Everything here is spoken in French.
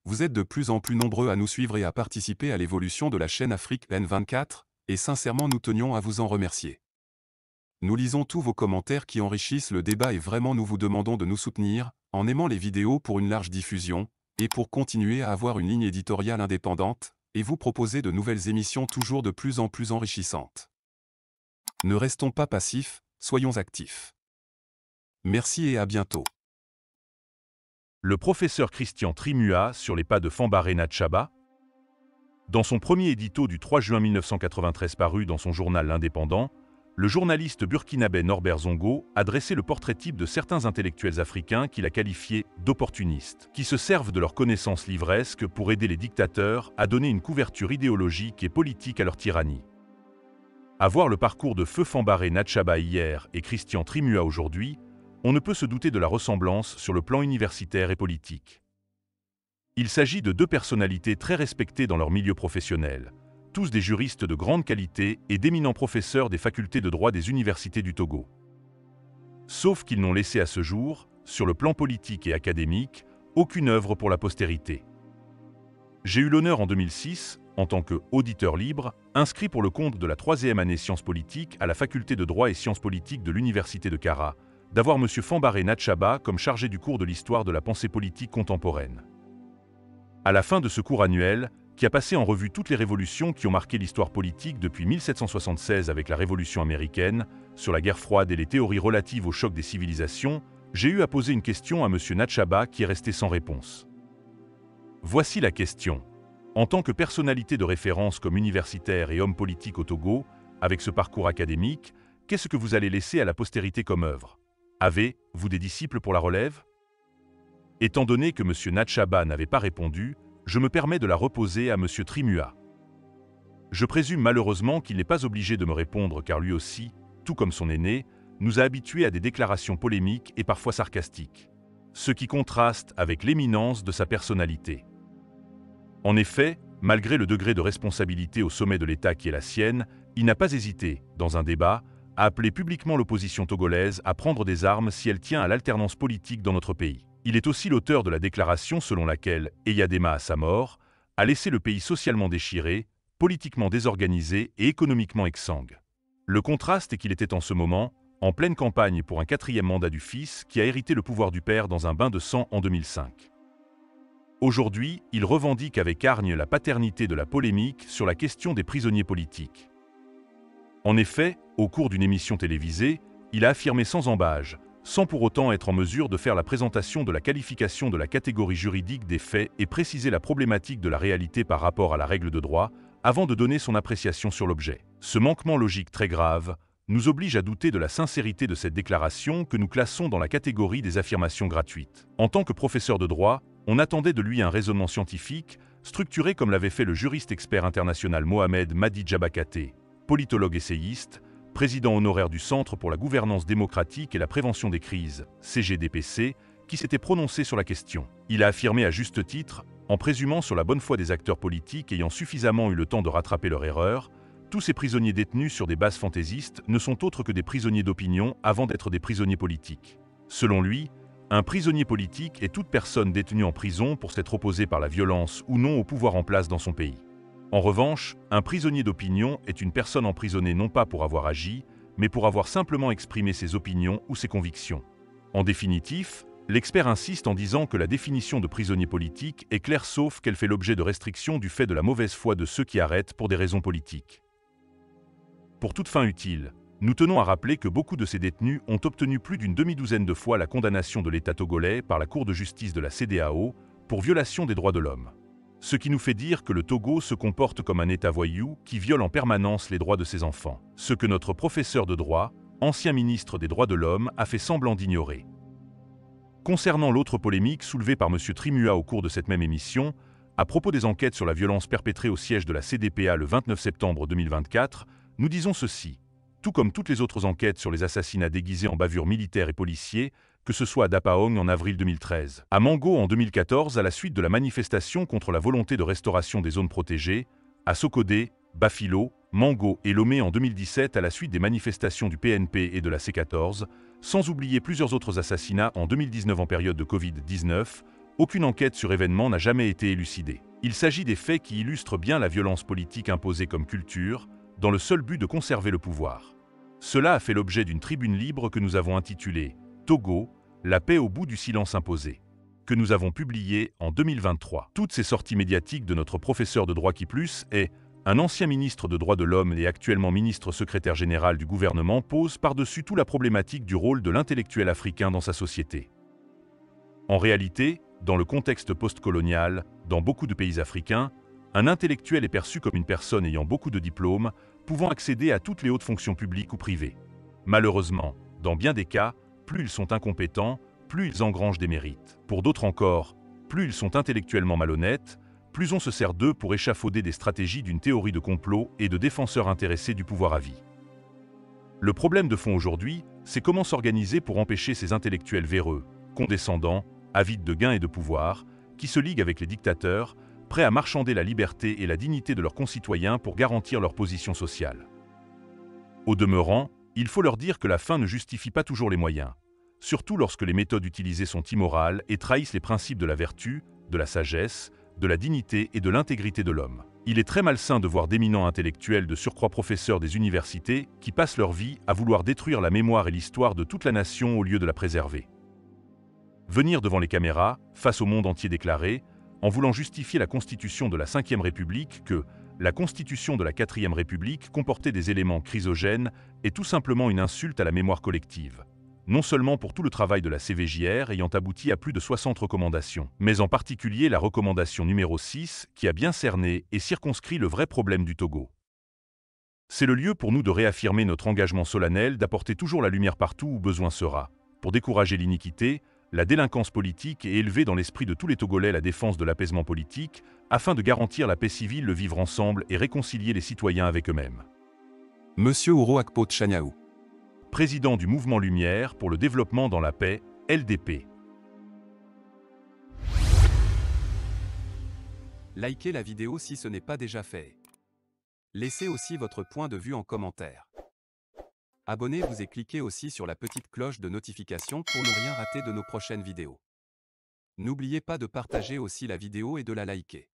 Vous êtes de plus en plus nombreux à nous suivre et à participer à l'évolution de la chaîne Afrique N24, et sincèrement nous tenions à vous en remercier. Nous lisons tous vos commentaires qui enrichissent le débat et vraiment nous vous demandons de nous soutenir, en aimant les vidéos pour une large diffusion, et pour continuer à avoir une ligne éditoriale indépendante, et vous proposer de nouvelles émissions toujours de plus en plus enrichissantes. Ne restons pas passifs, soyons actifs. Merci et à bientôt. Le professeur Christian Trimua sur les pas de Fambaré Natchaba. Dans son premier édito du 3 juin 1993 paru dans son journal L'Indépendant, le journaliste burkinabé Norbert Zongo a dressé le portrait type de certains intellectuels africains qu'il a qualifiés d'opportunistes, qui se servent de leurs connaissances livresques pour aider les dictateurs à donner une couverture idéologique et politique à leur tyrannie. À voir le parcours de Feu Fambaré Natchaba hier et Christian Trimua aujourd'hui, on ne peut se douter de la ressemblance sur le plan universitaire et politique. Il s'agit de deux personnalités très respectées dans leur milieu professionnel, tous des juristes de grande qualité et d'éminents professeurs des facultés de droit des universités du Togo. Sauf qu'ils n'ont laissé à ce jour, sur le plan politique et académique, aucune œuvre pour la postérité. J'ai eu l'honneur en 2006, en tant qu'auditeur libre, inscrit pour le compte de la 3e année sciences politiques à la faculté de droit et sciences politiques de l'université de Kara, d'avoir M. Fambaré Natchaba comme chargé du cours de l'histoire de la pensée politique contemporaine. À la fin de ce cours annuel, qui a passé en revue toutes les révolutions qui ont marqué l'histoire politique depuis 1776 avec la Révolution américaine, sur la guerre froide et les théories relatives au choc des civilisations, j'ai eu à poser une question à M. Natchaba qui est resté sans réponse. Voici la question. En tant que personnalité de référence comme universitaire et homme politique au Togo, avec ce parcours académique, qu'est-ce que vous allez laisser à la postérité comme œuvre ? Avez-vous des disciples pour la relève ? Étant donné que M. Natchaba n'avait pas répondu, je me permets de la reposer à M. Trimua. Je présume malheureusement qu'il n'est pas obligé de me répondre car lui aussi, tout comme son aîné, nous a habitués à des déclarations polémiques et parfois sarcastiques, ce qui contraste avec l'éminence de sa personnalité. En effet, malgré le degré de responsabilité au sommet de l'État qui est la sienne, il n'a pas hésité, dans un débat, à appeler publiquement l'opposition togolaise à prendre des armes si elle tient à l'alternance politique dans notre pays. Il est aussi l'auteur de la déclaration selon laquelle Eyadema, à sa mort, a laissé le pays socialement déchiré, politiquement désorganisé et économiquement exsangue. Le contraste est qu'il était en ce moment, en pleine campagne pour un 4e mandat du fils qui a hérité le pouvoir du père dans un bain de sang en 2005. Aujourd'hui, il revendique avec hargne la paternité de la polémique sur la question des prisonniers politiques. En effet, au cours d'une émission télévisée, il a affirmé sans ambages, sans pour autant être en mesure de faire la présentation de la qualification de la catégorie juridique des faits et préciser la problématique de la réalité par rapport à la règle de droit, avant de donner son appréciation sur l'objet. Ce manquement logique très grave nous oblige à douter de la sincérité de cette déclaration que nous classons dans la catégorie des affirmations gratuites. En tant que professeur de droit, on attendait de lui un raisonnement scientifique, structuré comme l'avait fait le juriste expert international Mohamed Mahdi Djabakate, politologue essayiste, président honoraire du Centre pour la gouvernance démocratique et la prévention des crises, CGDPC, qui s'était prononcé sur la question. Il a affirmé à juste titre, en présumant sur la bonne foi des acteurs politiques ayant suffisamment eu le temps de rattraper leur erreur, tous ces prisonniers détenus sur des bases fantaisistes ne sont autres que des prisonniers d'opinion avant d'être des prisonniers politiques. Selon lui, un prisonnier politique est toute personne détenue en prison pour s'être opposée par la violence ou non au pouvoir en place dans son pays. En revanche, un prisonnier d'opinion est une personne emprisonnée non pas pour avoir agi, mais pour avoir simplement exprimé ses opinions ou ses convictions. En définitif, l'expert insiste en disant que la définition de prisonnier politique est claire sauf qu'elle fait l'objet de restrictions du fait de la mauvaise foi de ceux qui arrêtent pour des raisons politiques. Pour toute fin utile, nous tenons à rappeler que beaucoup de ces détenus ont obtenu plus d'une demi-douzaine de fois la condamnation de l'État togolais par la Cour de justice de la CEDEAO pour violation des droits de l'homme. Ce qui nous fait dire que le Togo se comporte comme un État voyou qui viole en permanence les droits de ses enfants. Ce que notre professeur de droit, ancien ministre des droits de l'homme, a fait semblant d'ignorer. Concernant l'autre polémique soulevée par M. Trimua au cours de cette même émission, à propos des enquêtes sur la violence perpétrée au siège de la CDPA le 29 septembre 2024, nous disons ceci. Tout comme toutes les autres enquêtes sur les assassinats déguisés en bavures militaires et policiers, que ce soit à Dapaong en avril 2013, à Mango en 2014 à la suite de la manifestation contre la volonté de restauration des zones protégées, à Sokodé, Bafilo, Mango et Lomé en 2017 à la suite des manifestations du PNP et de la C14, sans oublier plusieurs autres assassinats en 2019 en période de Covid-19, Aucune enquête sur événements n'a jamais été élucidée. Il s'agit des faits qui illustrent bien la violence politique imposée comme culture, dans le seul but de conserver le pouvoir. Cela a fait l'objet d'une tribune libre que nous avons intitulée « Togo, la paix au bout du silence imposé », que nous avons publiée en 2023. Toutes ces sorties médiatiques de notre professeur de droit qui plus est un ancien ministre de droits de l'homme et actuellement ministre secrétaire général du gouvernement posent par-dessus tout la problématique du rôle de l'intellectuel africain dans sa société. En réalité, dans le contexte postcolonial, dans beaucoup de pays africains, un intellectuel est perçu comme une personne ayant beaucoup de diplômes, pouvant accéder à toutes les hautes fonctions publiques ou privées. Malheureusement, dans bien des cas, plus ils sont incompétents, plus ils engrangent des mérites. Pour d'autres encore, plus ils sont intellectuellement malhonnêtes, plus on se sert d'eux pour échafauder des stratégies d'une théorie de complot et de défenseurs intéressés du pouvoir à vie. Le problème de fond aujourd'hui, c'est comment s'organiser pour empêcher ces intellectuels véreux, condescendants, avides de gains et de pouvoir, qui se liguent avec les dictateurs, prêts à marchander la liberté et la dignité de leurs concitoyens pour garantir leur position sociale. Au demeurant, il faut leur dire que la fin ne justifie pas toujours les moyens, surtout lorsque les méthodes utilisées sont immorales et trahissent les principes de la vertu, de la sagesse, de la dignité et de l'intégrité de l'homme. Il est très malsain de voir d'éminents intellectuels de surcroît professeurs des universités qui passent leur vie à vouloir détruire la mémoire et l'histoire de toute la nation au lieu de la préserver. Venir devant les caméras, face au monde entier déclarer, en voulant justifier la constitution de la Ve République que la constitution de la IVe République comportait des éléments chrysogènes est tout simplement une insulte à la mémoire collective. Non seulement pour tout le travail de la CVJR ayant abouti à plus de 60 recommandations, mais en particulier la recommandation numéro 6 qui a bien cerné et circonscrit le vrai problème du Togo. C'est le lieu pour nous de réaffirmer notre engagement solennel d'apporter toujours la lumière partout où besoin sera, pour décourager l'iniquité, la délinquance politique et élever dans l'esprit de tous les Togolais la défense de l'apaisement politique, afin de garantir la paix civile, le vivre ensemble et réconcilier les citoyens avec eux-mêmes. Monsieur Ouro Akpo Tchaniaou, président du Mouvement Lumière pour le développement dans la paix, LDP. Likez la vidéo si ce n'est pas déjà fait. Laissez aussi votre point de vue en commentaire. Abonnez-vous et cliquez aussi sur la petite cloche de notification pour ne rien rater de nos prochaines vidéos. N'oubliez pas de partager aussi la vidéo et de la liker.